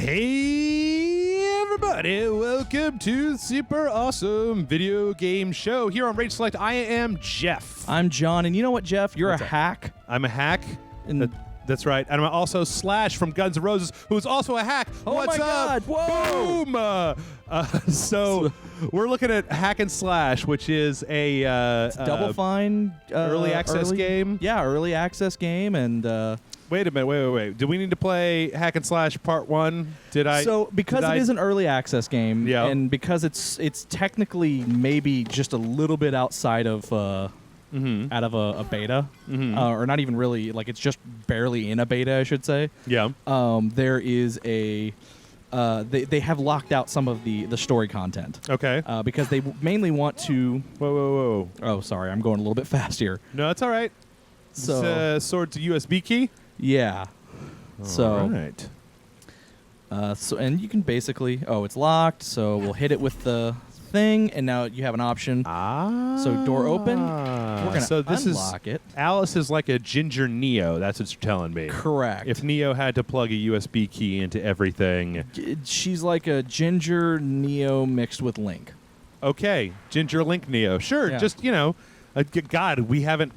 Hey everybody, welcome to the super awesome video game show here on Rage Select. I am Jeff. I'm John, and you know what, Jeff? You're a hack. I'm a hack. That's right. And I'm also Slash from Guns N' Roses, who's also a hack. Oh What's my up? God! Whoa! Boom! So we're looking at Hack and Slash, which is a Double Fine early access game. Yeah, early access game, and Wait a minute. Wait. Do we need to play Hack and Slash Part 1? So because it is an early access game, Yeah. and because it's technically maybe just a little bit outside of out of a beta, or not even really, like it's just barely in a beta, I should say. Yeah. There is a they have locked out some of the story content. Okay. Because they mainly want to. Whoa. Oh, sorry, I'm going a little bit fast here. No, it's all right. So sword to USB key. yeah. All right. So and you can basically it's locked, so we'll hit it with the thing, and now you have an option. So door open. We're gonna unlock it. Alice is like a ginger Neo. That's what you're telling me. Correct. If Neo had to plug a USB key into everything. She's like a ginger Neo mixed with Link. Okay, ginger Link Neo. Sure. Yeah. Just God, we haven't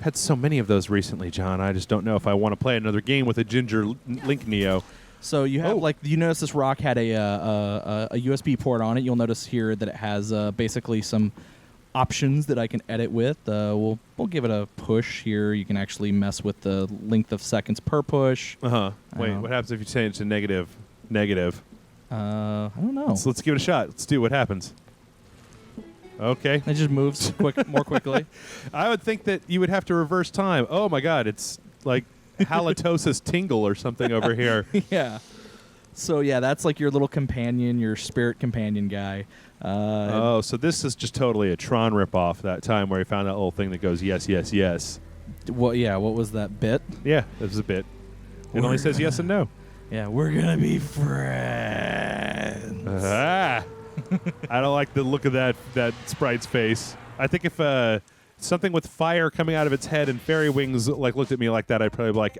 had so many of those recently, John. I just don't know if I want to play another game with a ginger Link Neo. So you have you notice this rock had a USB port on it. You'll notice here that it has basically some options that I can edit with. We'll give it a push here. You can actually mess with the length of seconds per push. Wait, what happens if you change to negative? I don't know. So let's give it a shot. Let's do what happens. Okay. It just moves more quickly. I would think that you would have to reverse time. Oh my God, it's like halitosis tingle or something over here. Yeah. So yeah, that's like your little companion, your spirit companion guy. So this is just totally a Tron ripoff. That time where he found that little thing that goes yes, yes, yes. What was that bit? Yeah, that was a bit. It only says yes and no. Yeah, we're gonna be friends. I don't like the look of that sprite's face. I think if something with fire coming out of its head and fairy wings looked at me like that, I'd probably be like,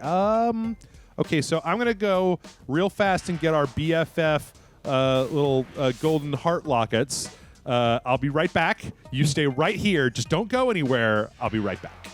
okay, so I'm gonna go real fast and get our BFF little golden heart lockets. I'll be right back. You stay right here. Just don't go anywhere. I'll be right back.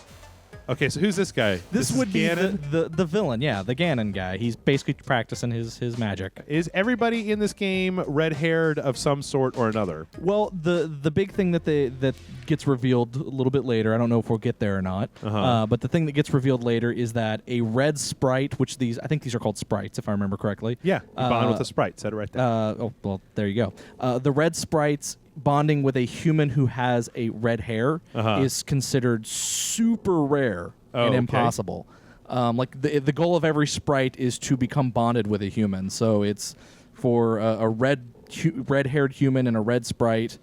Okay, so who's this guy? This would be the villain, yeah, the Ganon guy. He's basically practicing his magic. Is everybody in this game red-haired of some sort or another? Well, the big thing that gets revealed a little bit later, I don't know if we'll get there or not, but the thing that gets revealed later is that a red sprite, which I think these are called sprites, if I remember correctly. Yeah, you bond with a sprite. Said it right there. Well, there you go. The red sprites bonding with a human who has a red hair is considered super rare and impossible. The goal of every sprite is to become bonded with a human. So it's for a red-haired human and a red sprite.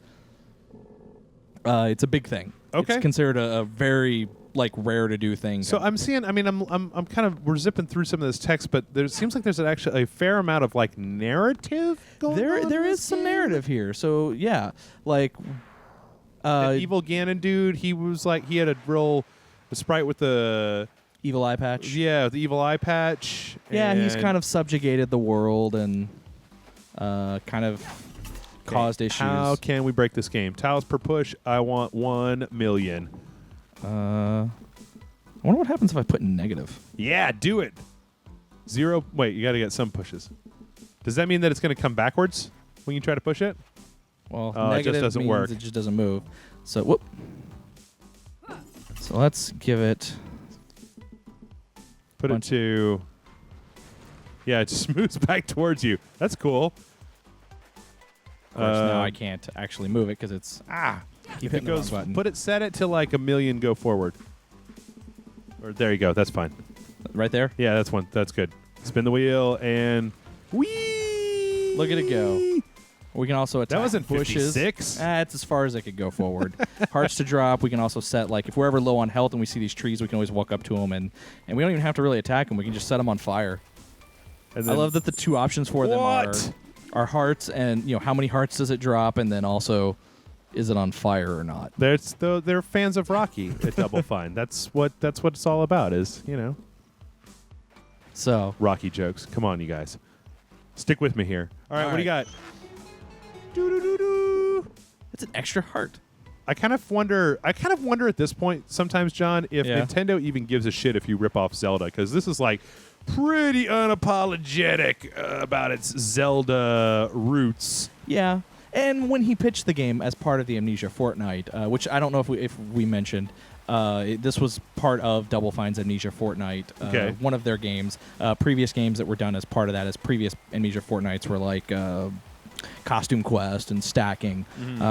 It's a big thing. Okay, it's considered a very rare to do thing. So I'm seeing. I mean, I'm kind of we're zipping through some of this text, but there seems like there's actually a fair amount of narrative going on. There is some narrative here. So yeah, an evil Ganon dude. He was he had a sprite with the evil eye patch. Yeah, the evil eye patch. Yeah, and he's kind of subjugated the world and kind of caused issues. How can we break this game? Tiles per push. I want 1 million. I wonder what happens if I put negative. Yeah, do it. 0. Wait, you got to get some pushes. Does that mean that it's going to come backwards when you try to push it? Well, it just doesn't means work. It just doesn't move. So whoop. So let's give it. Put it to. Yeah, it just moves back towards you. That's cool. Of course, now I can't actually move it because it's keep hitting the wrong button. Set it to 1 million. Go forward. Or there you go. That's fine. Right there. Yeah, that's one. That's good. Spin the wheel and whee! Look at it go. We can also attack that wasn't bushes. 56. It's as far as it could go forward. Hearts to drop. We can also set if we're ever low on health and we see these trees, we can always walk up to them and we don't even have to really attack them. We can just set them on fire. I love that the two options for them are hearts and how many hearts does it drop, and then also is it on fire or not. They're fans of Rocky at Double Fine. That's what it's all about. Is So Rocky jokes. Come on, you guys. Stick with me here. All right, what do you got? Doo-doo-doo-doo. It's an extra heart. I kind of wonder at this point sometimes, John, if Nintendo even gives a shit if you rip off Zelda, because this is like pretty unapologetic about its Zelda roots. Yeah. And when he pitched the game as part of the Amnesia Fortnite, which I don't know if we mentioned, this was part of Double Fine's Amnesia Fortnite, one of their games. Previous games that were done as part of that, as previous Amnesia Fortnites were like Costume Quest and Stacking,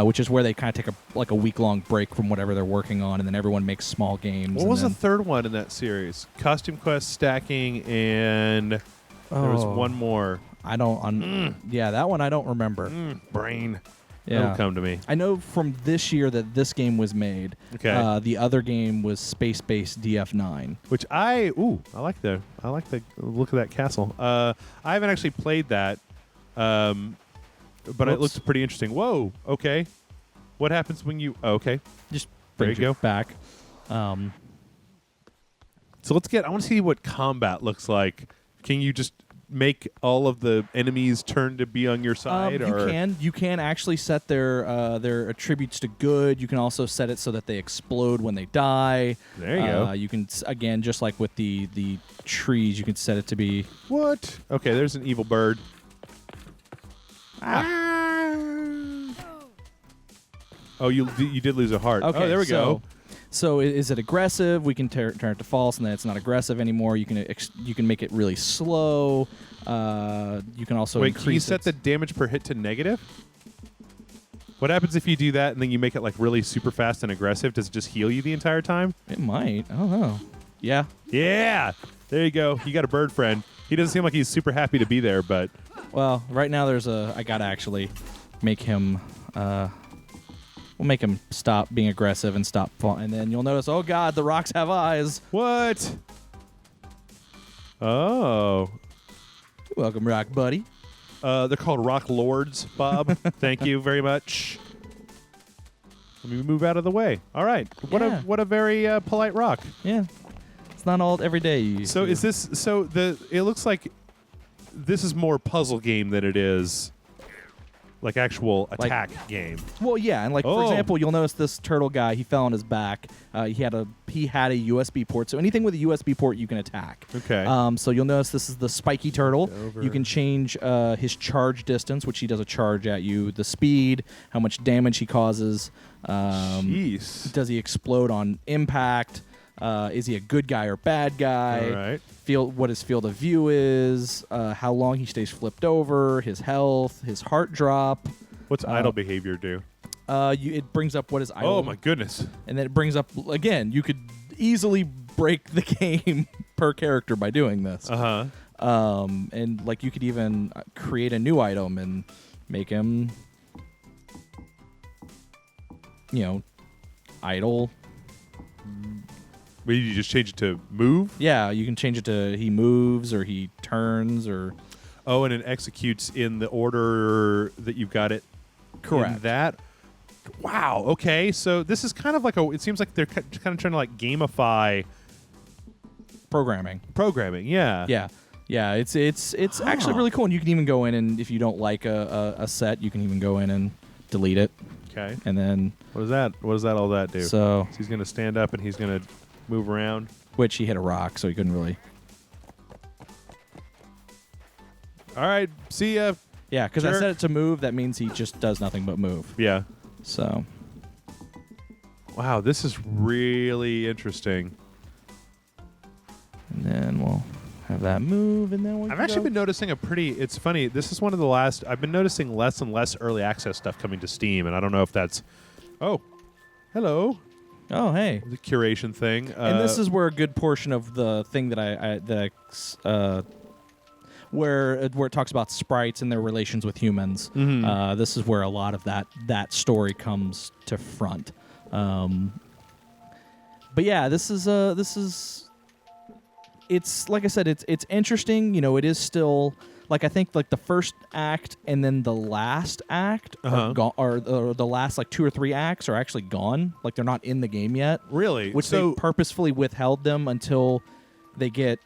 which is where they kind of take a week-long break from whatever they're working on, and then everyone makes small games. What was the third one in that series? Costume Quest, Stacking, and there was one more. Yeah, that one I don't remember. Brain. Yeah. That'll come to me. I know from this year that this game was made. Okay. The other game was Space Base DF9, which I like the look of that castle. I haven't actually played that, but it looks pretty interesting. Whoa. Okay. What happens when you? Okay. Just there you go. Back. So let's get. I want to see what combat looks like. Can you just make all of the enemies turn to be on your side? You can actually set their attributes to good. You can also set it so that they explode when they die. There you go. You can, again, just like with the trees, you can set it to be what? Okay, there's an evil bird. Oh, you did lose a heart. Okay, oh, there we go. So is it aggressive? We can turn it to false, and then it's not aggressive anymore. You can make it really slow. You can also increase. Can you set the damage per hit to negative? What happens if you do that and then you make it like really super fast and aggressive? Does it just heal you the entire time? It might. I don't know. Yeah. Yeah. There you go. You got a bird friend. He doesn't seem like he's super happy to be there, but. Well, right now I gotta actually make him. We'll make him stop being aggressive and stop falling. And then you'll notice, oh, God, the rocks have eyes. What? Oh. You're welcome, rock buddy. They're called rock lords, Bob. Thank you very much. Let me move out of the way. All right. What a very polite rock. Yeah. It's not all every day. So is this... So it looks like this is more puzzle game than it is... like actual attack game. Well, yeah, and for example, you'll notice this turtle guy. He fell on his back. He had a USB port. So anything with a USB port, you can attack. Okay. So you'll notice this is the spiky turtle. You can change his charge distance, which he does a charge at you. The speed, how much damage he causes. Jeez. Does he explode on impact? Is he a good guy or bad guy? All right. What his field of view is, how long he stays flipped over, his health, his heart drop. What's idle behavior do? It brings up what is idle. Oh, my goodness. And then it brings up, again, you could easily break the game per character by doing this. Uh-huh. And you could even create a new item and make him, idle. Maybe you just change it to move? Yeah, you can change it to he moves or he turns or... Oh, and it executes in the order that you've got it. Correct. In that? Wow, okay. So this is kind of like it seems like they're kind of trying to gamify... Programming, yeah. Yeah. Yeah, it's actually really cool. And you can even go in and if you don't like a set, you can even go in and delete it. Okay. And then... What does that all that do? So he's going to stand up and he's going to... move around. Which he hit a rock, so he couldn't really. All right, see ya. Yeah, because I set it to move. That means he just does nothing but move. Yeah. So. Wow, this is really interesting. And then we'll have that move, and then I've actually been noticing It's funny. This is one of the last. I've been noticing less and less early access stuff coming to Steam, and I don't know if that's. Oh, hello. Oh, hey. The curation thing. And this is where a good portion of the thing where it talks about sprites and their relations with humans. Mm-hmm. This is where a lot of that story comes to front. But yeah, this is it's like I said, it's interesting. It is still I think the first act and then the last act or the last 2 or 3 acts are actually gone. They're not in the game yet. Really? Which they purposefully withheld them until they get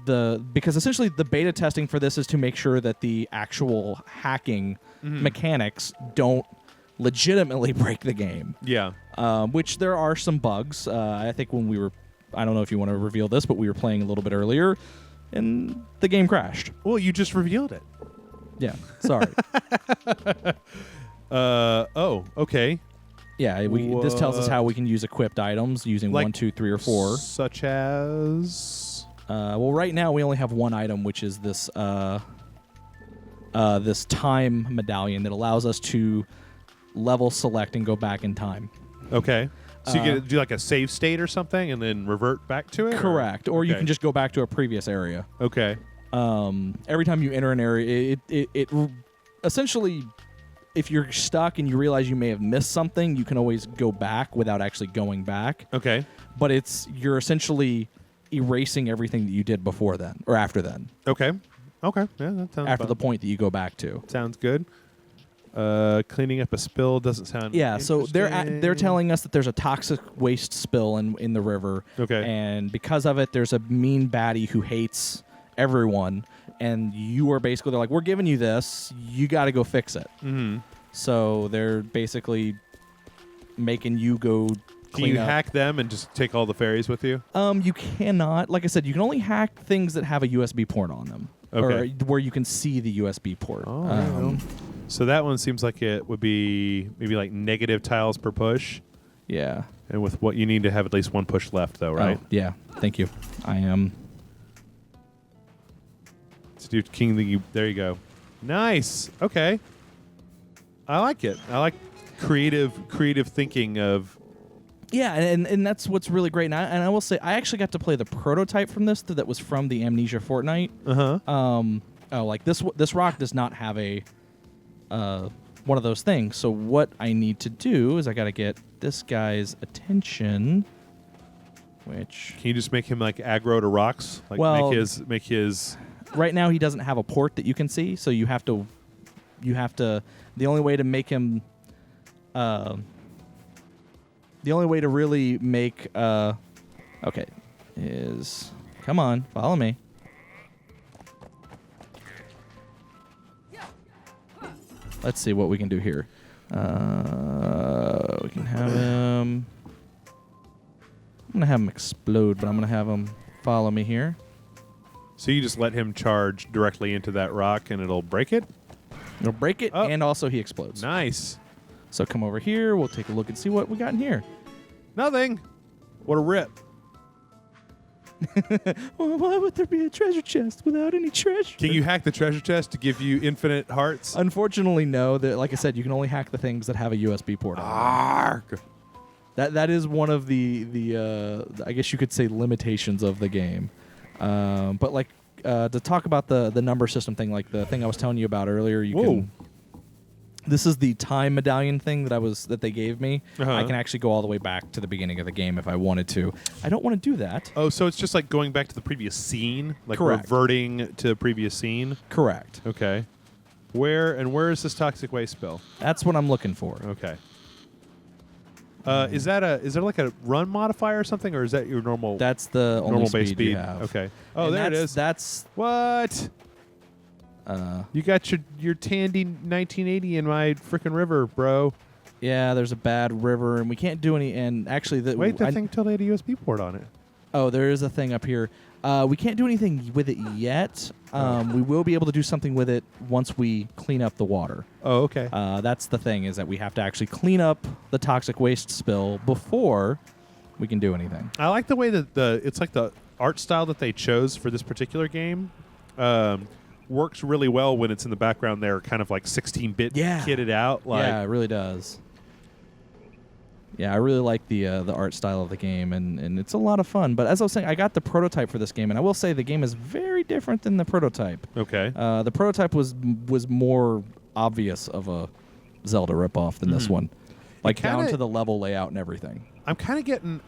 because essentially the beta testing for this is to make sure that the actual hacking mechanics don't legitimately break the game. Yeah. Which there are some bugs. I think when we were, I don't know if you want to reveal this, but we were playing a little bit earlier, and the game crashed. Well, you just revealed it. Yeah, sorry. Oh, okay. Yeah, this tells us how we can use equipped items using Like 1, 2, 3, or 4. Such as... Well, right now we only have one item, which is this this time medallion that allows us to level select and go back in time. Okay. So you get to do like a save state or something and then revert back to it? Correct. Or you Okay. can just go back to a previous area. Okay. Every time you enter an area, it essentially, if you're stuck and you realize you may have missed something, you can always go back without actually going back. Okay. But you're essentially erasing everything that you did before then or after then. Okay. Okay. Yeah, that sounds After fun. the point that you go back to. Sounds good. Cleaning up a spill doesn't sound Yeah, so they're interesting. telling us that there's a toxic waste spill in the river. Okay. And because of it, there's a mean baddie who hates everyone. And you are basically, they're like, we're giving you this. You got to go fix it. Mm-hmm. So they're basically making you go Can clean you up. hack them and just take all the fairies with you? You cannot. Like I said, you can only hack things that have a USB port on them. Okay. Or where you can see the USB port. Oh, so that one seems like it would be maybe like negative tiles per push. Yeah. And with what you need to have at least one push left, though, right? Oh, yeah. Thank you. I am. Let's do King the. There you go. Nice. Okay. I like it. I like creative thinking of. Yeah, and that's what's really great. And I will say, I actually got to play the prototype from this that was from the Amnesia Fortnite. Like this rock does not have a one of those things. So what I need to do is I got to get this guy's attention. Which Can you just make him like aggro to rocks? Like Well- make his. right now he doesn't have a port that you can see. So you have to. The only way to make him. The only way to really make okay is come on, follow me. Let's see what we can do here. We can have him. I'm gonna have him explode, but I'm gonna have him follow me here. So you just let him charge directly into that rock and it'll break it? It'll break it, Oh. and also he explodes. Nice. So come over here. We'll take a look and see what we got in here. Nothing. What a rip. Well, why would there be a treasure chest without any treasure? Can you hack the treasure chest to give you infinite hearts? Unfortunately, no. Like I said, you can only hack the things that have a USB port on them. Arg. That is one of the I guess you could say limitations of the game. But like to talk about the number system thing, like the thing I was telling you about earlier, you Whoa. can. This is the time medallion thing that they gave me. Uh-huh. I can actually go all the way back to the beginning of the game if I wanted to. I don't want to do that. Oh, so it's just like going back to the previous scene? Like Correct. reverting to the previous scene? Correct. Okay. Where is this toxic waste spill? That's what I'm looking for. Okay. Is there like a run modifier or something, or is that your normal That's the only normal speed base you speed? have. Okay. Oh, And there it that's- is. That's What? You got your Tandy 1980 in my freaking river, bro. yeah. There's a bad river, and we can't do any. And actually, Wait, that thing totally had a USB port on it. Oh, there is a thing up here. We can't do anything with it yet. We will be able to do something with it once we clean up the water. Oh, okay. That's the thing, is that we have to actually clean up the toxic waste spill before we can do anything. I like the way that it's like the art style that they chose for this particular game. Works really well when it's in the background there, kind of like 16-bit Yeah. kitted out. Like, Yeah, it really does. Yeah, I really like the art style of the game, and it's a lot of fun. But as I was saying, I got the prototype for this game, and I will say the game is very different than the prototype. Okay. The prototype was more obvious of a Zelda ripoff than this one, like down kinda- to the level layout and everything. I'm kind of getting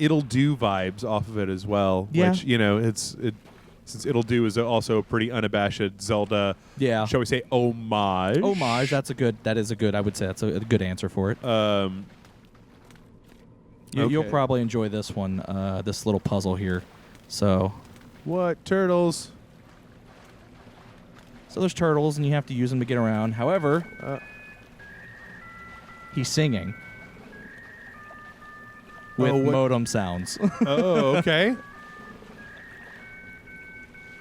It'll Do vibes off of it as well. Yeah. Which, since It'll Do is also a pretty unabashed Zelda, Yeah. shall we say, homage. Homage. I would say that's a good answer for it. Okay. You'll probably enjoy this one, this little puzzle here. So What? Turtles? So there's turtles, and you have to use them to get around. However, he's singing with modem sounds. Oh, okay.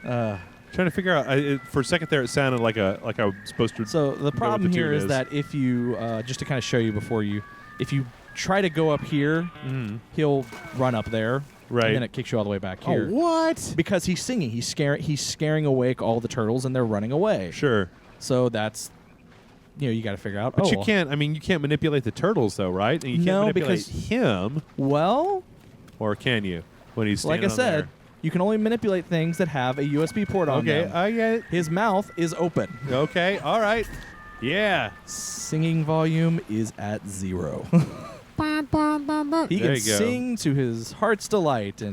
Trying to figure out. For a second there, it sounded like I was supposed to. So the problem here is that if you, just to kind of show you if you try to go up here, he'll run up there, right? And then it kicks you all the way back here. Oh, what? Because he's singing, he's scaring awake all the turtles, and they're running away. Sure. So that's, you got to figure out. But you can't. I mean, you can't manipulate the turtles, though, right? And you can't manipulate him. Well, or can you? When he's standing like I said. there? You can only manipulate things that have a USB port on them. Okay, I get it. His mouth is open. Okay, all right. Yeah. Singing volume is at 0. He can sing to his heart's delight.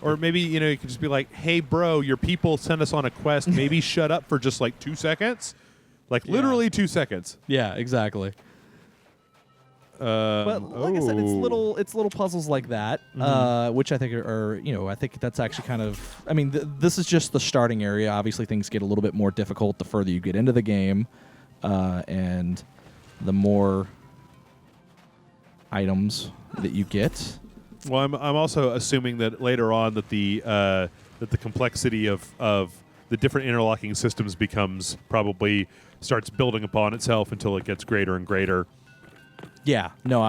Or maybe, you could just be like, hey, bro, your people sent us on a quest. Maybe shut up for just like 2 seconds. Like literally 2 seconds. Yeah, exactly. But like I said, it's little puzzles like that, which I think are I think that's actually kind of. I mean, this is just the starting area. Obviously, things get a little bit more difficult the further you get into the game, and the more items that you get. Well, I'm also assuming that later on that the complexity of the different interlocking systems starts building upon itself until it gets greater and greater. Yeah, no,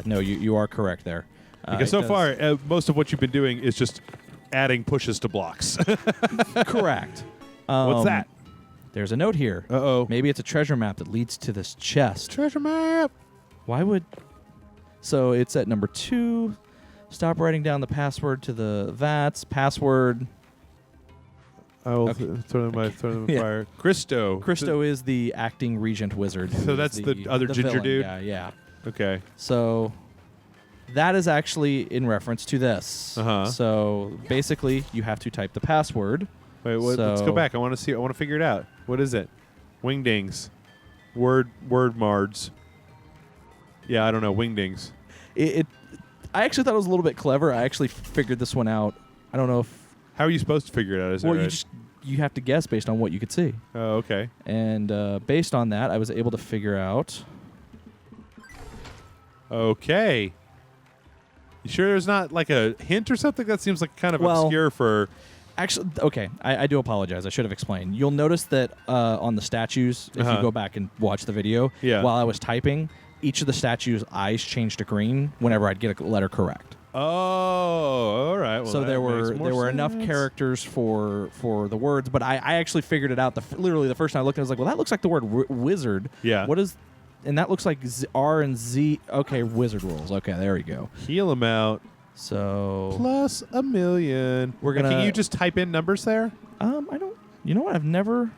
no, you are correct there. Because so far, most of what you've been doing is just adding pushes to blocks. Correct. What's that? There's a note here. Uh-oh. Maybe it's a treasure map that leads to this chest. Treasure map! Why would... So it's at number 2. Stop writing down the password to the VATS. Password... I will throw them in the fire. Christo. Christo is the acting regent wizard. So that's the other ginger villain. dude? Yeah. Okay. So that is actually in reference to this. Uh-huh. So basically, you have to type the password. Wait, let's go back. I want to figure it out. What is it? Wingdings. Word mards. Yeah, I don't know. Wingdings. I actually thought it was a little bit clever. I actually figured this one out. I don't know if... How are you supposed to figure it out? You have to guess based on what you could see. Oh, okay. And based on that, I was able to figure out... Okay. You sure there's not like a hint or something? That seems like kind of obscure for... Actually, okay, I do apologize. I should have explained. You'll notice that on the statues, if you go back and watch the video, while I was typing, each of the statues' eyes changed to green whenever I'd get a letter correct. Oh, all right. Well, so there were enough characters for the words, but I actually figured it out. Literally the first time I looked, I was like, well, that looks like the word wizard. Yeah. What is... And that looks like R and Z. Okay, wizard rules. Okay, there we go. Heal them out. So plus $1,000,000. We're gonna. Can you just type in numbers there? I don't. You know what? I've never.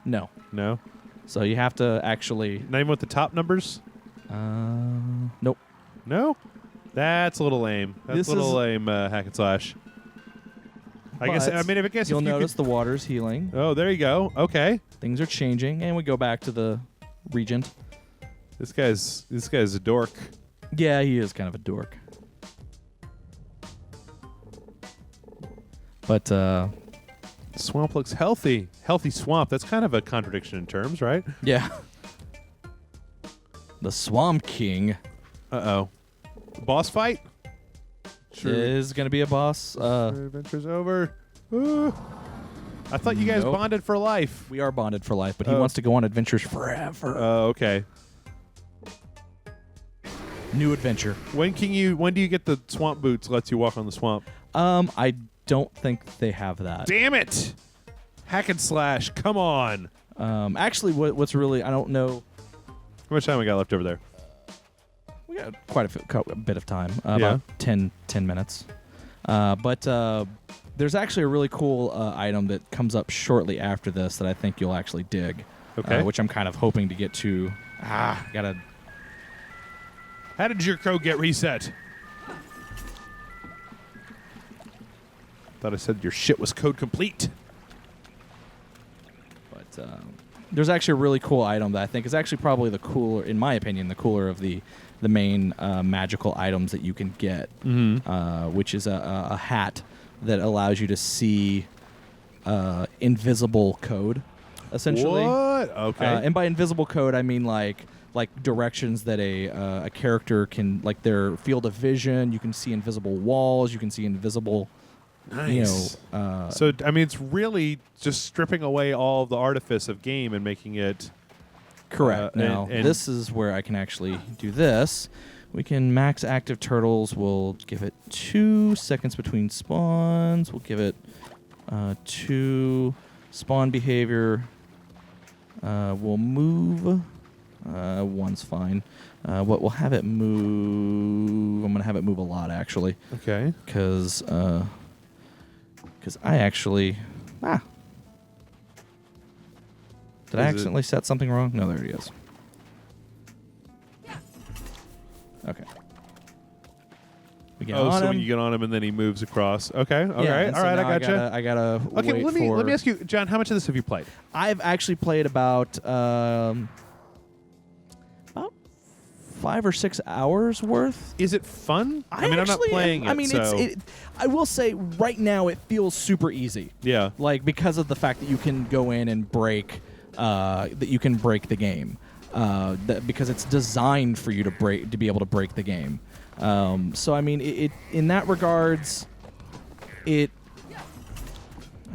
No. No. So you have to actually. Not even with the top numbers. Nope. No. That's a little lame. That's a little lame. Hack and slash. I guess. I mean, if it gets. You'll notice the water's healing. Oh, there you go. Okay. Things are changing, and we go back to the regent. This guy's a dork. Yeah, he is kind of a dork. But swamp looks healthy. Healthy swamp. That's kind of a contradiction in terms, right? Yeah. The Swamp King. Uh-oh. Boss fight? Sure. Is going to be a boss. Adventure's over. Ooh. I thought you guys bonded for life. We are bonded for life, but he wants to go on adventures forever. Oh, okay. New adventure. When do you get the swamp boots lets you walk on the swamp? I don't think they have that. Damn it! Hack and slash, come on. Actually, what's really, I don't know. How much time we got left over there? We got quite a bit of time. About 10 minutes. But there's actually a really cool item that comes up shortly after this that I think you'll actually dig. Okay. Which I'm kind of hoping to get to. Gotta. How did your code get reset? Thought I said your shit was code complete. But There's actually a really cool item that I think is actually probably the cooler, in my opinion, the cooler of the main magical items that you can get, which is a hat that allows you to see invisible code, essentially. What? Okay. And by invisible code, I mean like directions that a character can, like their field of vision. You can see invisible walls. You can see invisible. Nice. So I mean, it's really just stripping away all the artifice of game and making it. Correct. Now, and this is where I can actually do this. We can max active turtles. We'll give it 2 seconds between spawns. We'll give it 2 spawn behavior. We'll move. 1's fine. What we'll have it move. I'm gonna have it move a lot actually. Okay. Because I actually Did I accidentally set something wrong? No, there he is. Okay. We get on so him. when you get on him and then he moves across. Okay. All Yeah, right. and All so right. now I gotcha. I gotta Okay. wait Let me ask you, John. How much of this have you played? I've actually played about 5 or 6 hours worth. Is it fun? I mean, I'm not actually- playing it. I mean, so. I will say right now it feels super easy. Yeah. Like because of the fact that you can go in and break, the game, because it's designed for you to be able to break the game. So I mean, it in that regards, I'm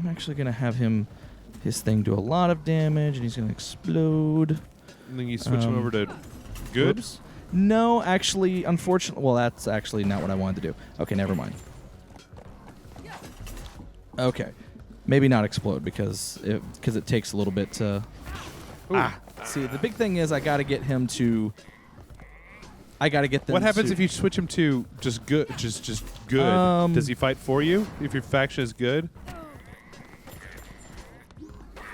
actually gonna have his thing do a lot of damage, and he's gonna explode. And then you switch him over to good. Oops. No, actually, unfortunately, well, that's actually not what I wanted to do. Okay, never mind. Okay, maybe not explode because it takes a little bit to. See, the big thing is I got to get him to. I got to get them. What happens to, if you switch him to just good? Just good. Does he fight for you if your faction is good?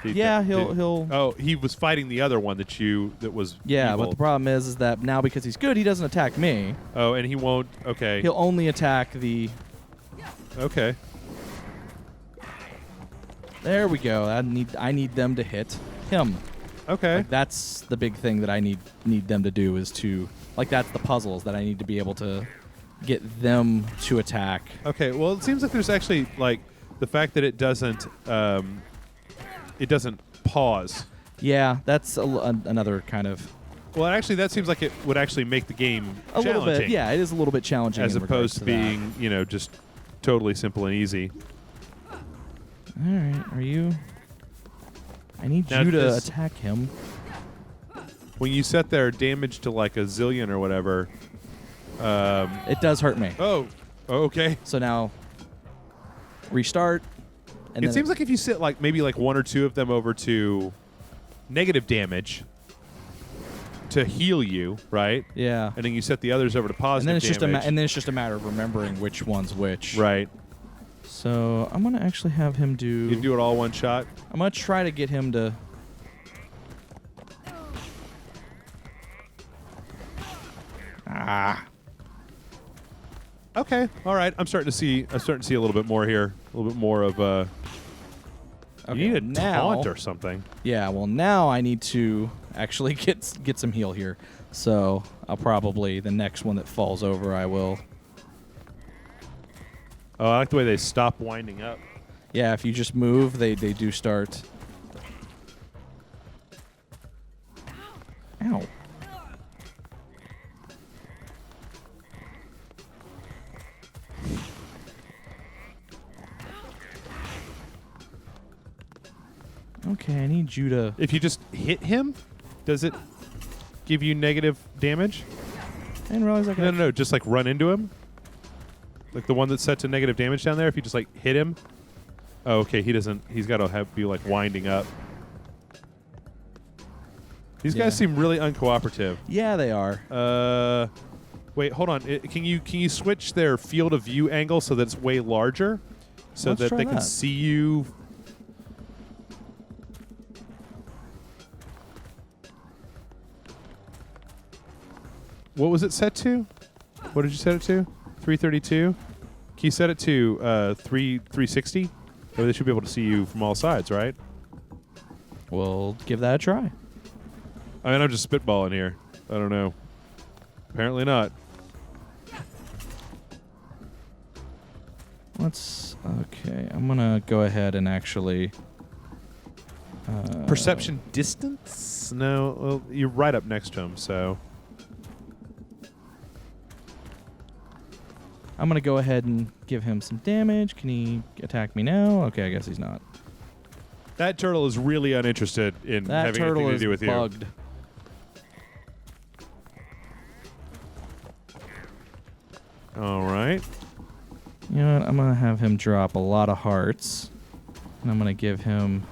Yeah, he'll. Oh, he was fighting the other one that was. Yeah, evil. but the problem is that now because he's good, he doesn't attack me. Oh, and he won't. Okay. He'll only attack the. Okay. There we go. I need them to hit him. Okay. Like, that's the big thing that I need them to do is to that's the puzzles that I need to be able to get them to attack. Okay. Well, it seems like there's actually the fact that it doesn't pause. Yeah, that's another kind of. Well, actually, that seems like it would actually make the game A little challenging, bit, yeah, it is a little bit challenging as in regards opposed to that. being just totally simple and easy. All right, are you? I need Now you to this- attack him. When you set their damage to like a zillion or whatever. It does hurt me. Oh, okay. So now, restart. And It then seems like if you set maybe one or two of them over to negative damage to heal you, right? yeah, And then you set the others over to and positive then it's damage. just a matter of remembering which one's which. Right. So I'm gonna actually have him do. You can do it all one shot. I'm gonna try to get him to. Okay. All right. I'm starting to see a little bit more here. A little bit more of Okay, you need a now, taunt or something. Yeah, well now I need to actually get some heal here. So I'll probably the next one that falls over I will. Oh, I like the way they stop winding up. Yeah, if you just move, they do start. Ow. Okay, I need you to. If you just hit him, does it give you negative damage? I didn't realize I could. No. Just run into him. Like the one that's set to negative damage down there. If you just hit him. Oh, okay. He doesn't. He's got to be winding up. These guys seem really uncooperative. Yeah, they are. Wait, hold on. Can you switch their field of view angle so that it's way larger, so Let's that try they can that. see you? What was it set to? What did you set it to? 332. Can you set it to 360? Or they should be able to see you from all sides, right? we'll give that a try. I mean, I'm just spitballing here. I don't know. Apparently not. Okay, I'm going to go ahead and actually... Perception distance? No, well, you're right up next to him, so... I'm going to go ahead and give him some damage. Can he attack me now? Okay, I guess he's not. That turtle is really uninterested in having anything to do with bugged. you. All right. You know what? I'm going to have him drop a lot of hearts. And I'm going to give him...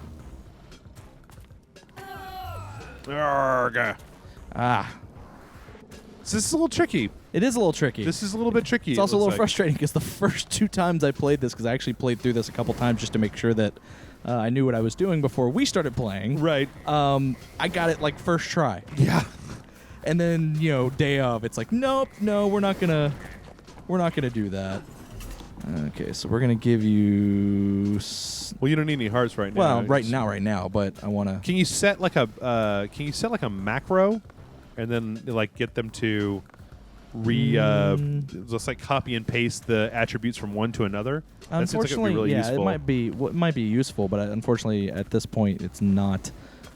Arrgh. Ah. So this is a little tricky. It is a little tricky. This is a little bit tricky. It's also a little frustrating because the first 2 times I played this, because I actually played through this a couple times just to make sure that I knew what I was doing before we started playing. Right. I got it like first try. Yeah. And then, day of, it's like, nope, no, we're not gonna do that. Okay, so we're gonna give you. Well, you don't need any hearts right now. Well, right now, but I wanna. Can you set like a macro, and then like get them to just like copy and paste the attributes from one to another? That seems like it'd be really useful. it might be useful, but unfortunately at this point it's not.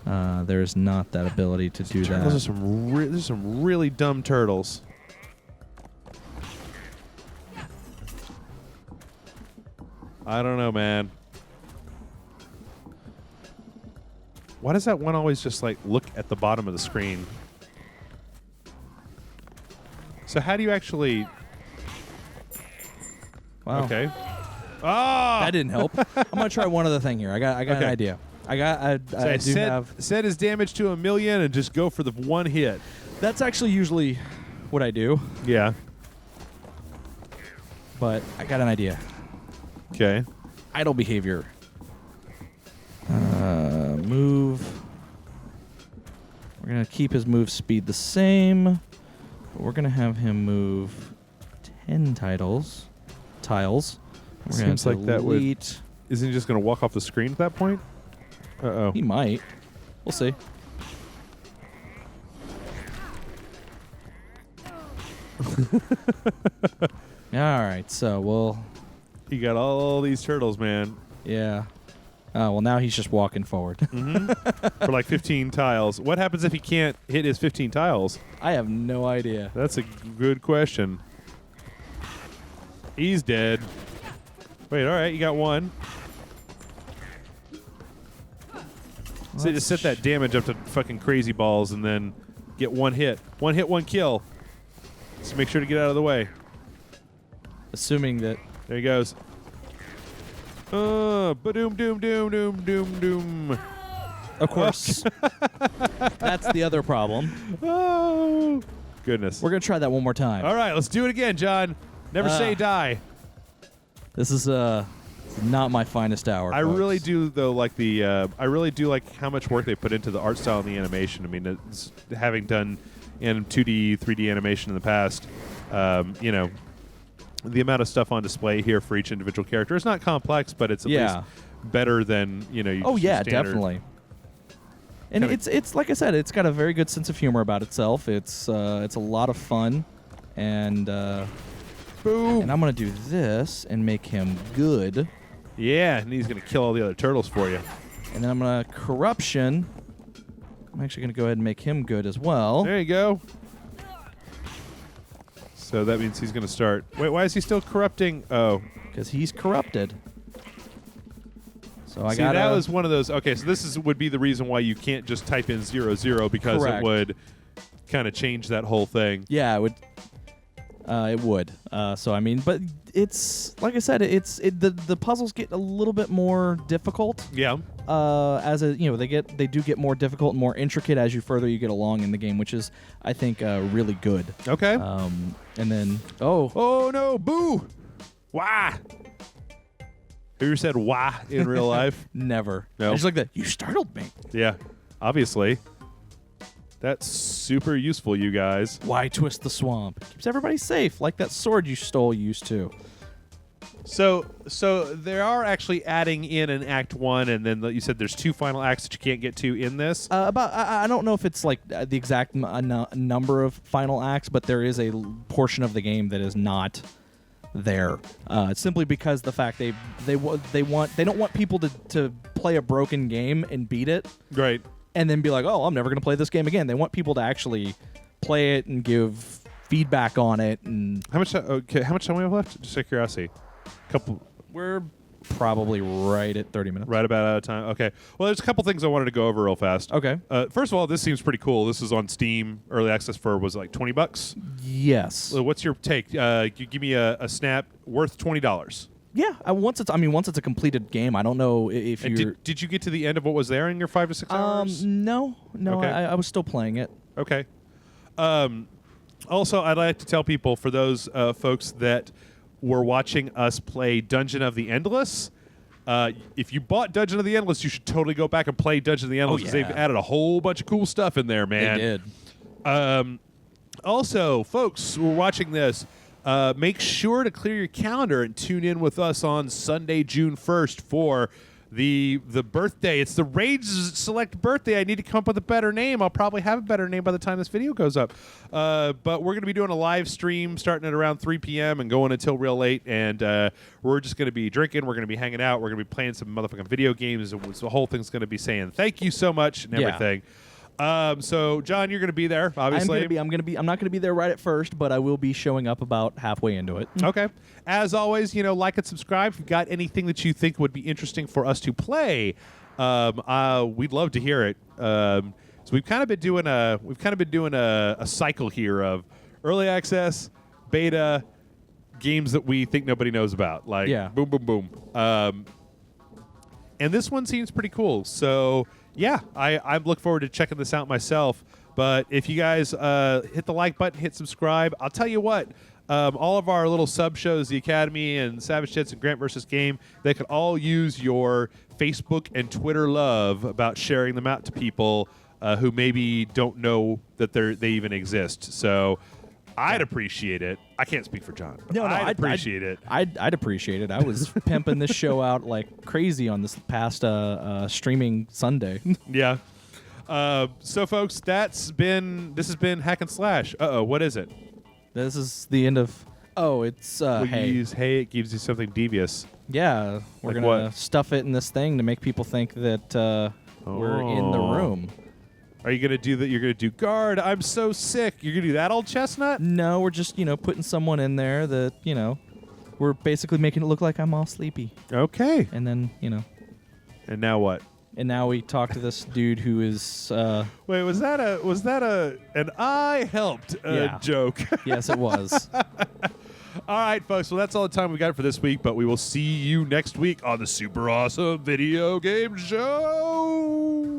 There's not that ability to do that. Those are some really dumb turtles. I don't know, man. Why does that one always just like look at the bottom of the screen? So how do you actually... Wow. Okay. Ah! That didn't help. I'm gonna try one other thing here. I got an idea. I set his damage to 1,000,000 and just go for the one hit. That's actually usually what I do. Yeah. But I got an idea. Okay. Idle behavior. Move. We're going to keep his move speed the same. But we're going to have him move 10 tiles. We're Seems like that would... delete. Isn't he just going to walk off the screen at that point? Uh-oh. He might. We'll see. All right, so we'll... You got all these turtles, man. Yeah. Well, now he's just walking forward. For like 15 tiles. What happens if he can't hit his 15 tiles? I have no idea. That's a good question. He's dead. Wait, all right, you got one. So just set that damage up to fucking crazy balls and then get one hit. One hit, one kill. Just make sure to get out of the way. Assuming that... There he goes. Ba-doom, doom, doom, doom, doom, doom. Of course. That's the other problem. Oh, goodness. We're going to try that one more time. All right, let's do it again, John. Never say die. This is not my finest hour. I folks. really do, though, like the... I really do like how much work they put into the art style and the animation. I mean, it's, having done in 2D, 3D animation in the past, you know, the amount of stuff on display here for each individual character is not complex, but it's at least better than, you know, oh yeah, definitely. And it's like I said, it's got a very good sense of humor about itself. It's a lot of fun, and boom. And I'm gonna do this and make him good. Yeah, and he's gonna kill all the other turtles for you. And then I'm gonna corruption. I'm actually gonna go ahead and make him good as well. There you go. So that means he's going to start... Wait, why is he still corrupting? Oh. Because he's corrupted. So I got that was one of those... Okay, so this would be the reason why you can't just type in 0, because Correct. It would kind of change that whole thing. Yeah, it would. It would. So I mean, but it's like I said, the puzzles get a little bit more difficult. Yeah. They do get more difficult and more intricate as you get along in the game, which is I think really good. Okay. And then oh no, boo, wah. Have you ever said wah in real life? Never. No. Just like that. You startled me. Yeah, obviously. That's super useful, you guys. Why twist the swamp? Keeps everybody safe, like that sword you stole used to. So they are actually adding in an Act 1, and then you said there's 2 final acts that you can't get to in this? I don't know if it's like the exact number of final acts, but there is a portion of the game that is not there. Simply because the fact they don't want people to play a broken game and beat it. Right. And then be like, oh, I'm never going to play this game again. They want people to actually play it and give feedback on it. And how much time do we have left? Just out of curiosity. We're probably right at 30 minutes. Right about out of time. Okay. Well, there's a couple things I wanted to go over real fast. Okay. First of all, this seems pretty cool. This is on Steam. Early access for was it like $20? Yes. So what's your take? You give me a snap worth $20. Yeah. Once it's a completed game. I don't know if you did you get to the end of what was there in your 5 to 6 hours? No. Okay. I was still playing it. Okay. Also, I'd like to tell people, for those folks that were watching us play Dungeon of the Endless, if you bought Dungeon of the Endless, you should totally go back and play Dungeon of the Endless, because they've added a whole bunch of cool stuff in there, man. They did. Also, folks who are watching this, make sure to clear your calendar and tune in with us on Sunday, June 1st for the birthday. It's the Rage Select birthday. I need to come up with a better name. I'll probably have a better name by the time this video goes up. But we're going to be doing a live stream starting at around 3 p.m. and going until real late. And we're just going to be drinking. We're going to be hanging out. We're going to be playing some motherfucking video games. The whole thing's going to be saying thank you so much and everything. So John, you're going to be there, obviously. I'm not going to be there right at first, but I will be showing up about halfway into it. Okay. As always, like and subscribe. If you've got anything that you think would be interesting for us to play, we'd love to hear it. So we've kind of been doing a cycle here of early access, beta, games that we think nobody knows about. Like boom, boom, boom. And this one seems pretty cool. So yeah, I look forward to checking this out myself. But if you guys hit the like button, hit subscribe, I'll tell you what. All of our little sub shows, the Academy and SAVGS and Grant vs. Game, they could all use your Facebook and Twitter love about sharing them out to people who maybe don't know that they even exist. So I'd appreciate it. I can't speak for John. No, I'd appreciate it. I'd appreciate it. I was pimping this show out like crazy on this past streaming Sunday. Yeah. So, folks, this has been Hack and Slash. What is it? This is the end of. Oh, it's hey. You use hey, it gives you something devious. Yeah, we're like gonna stuff it in this thing to make people think that we're in the room. Are you gonna do that? You're gonna do guard. I'm so sick. You're gonna do that, old chestnut? No, we're just putting someone in there that we're basically making it look like I'm all sleepy. Okay. And then And now what? And now we talk to this dude who is. Wait, was that an I helped joke? Yes, it was. All right, folks. Well, that's all the time we got for this week, but we will see you next week on the Super Awesome Video Game Show.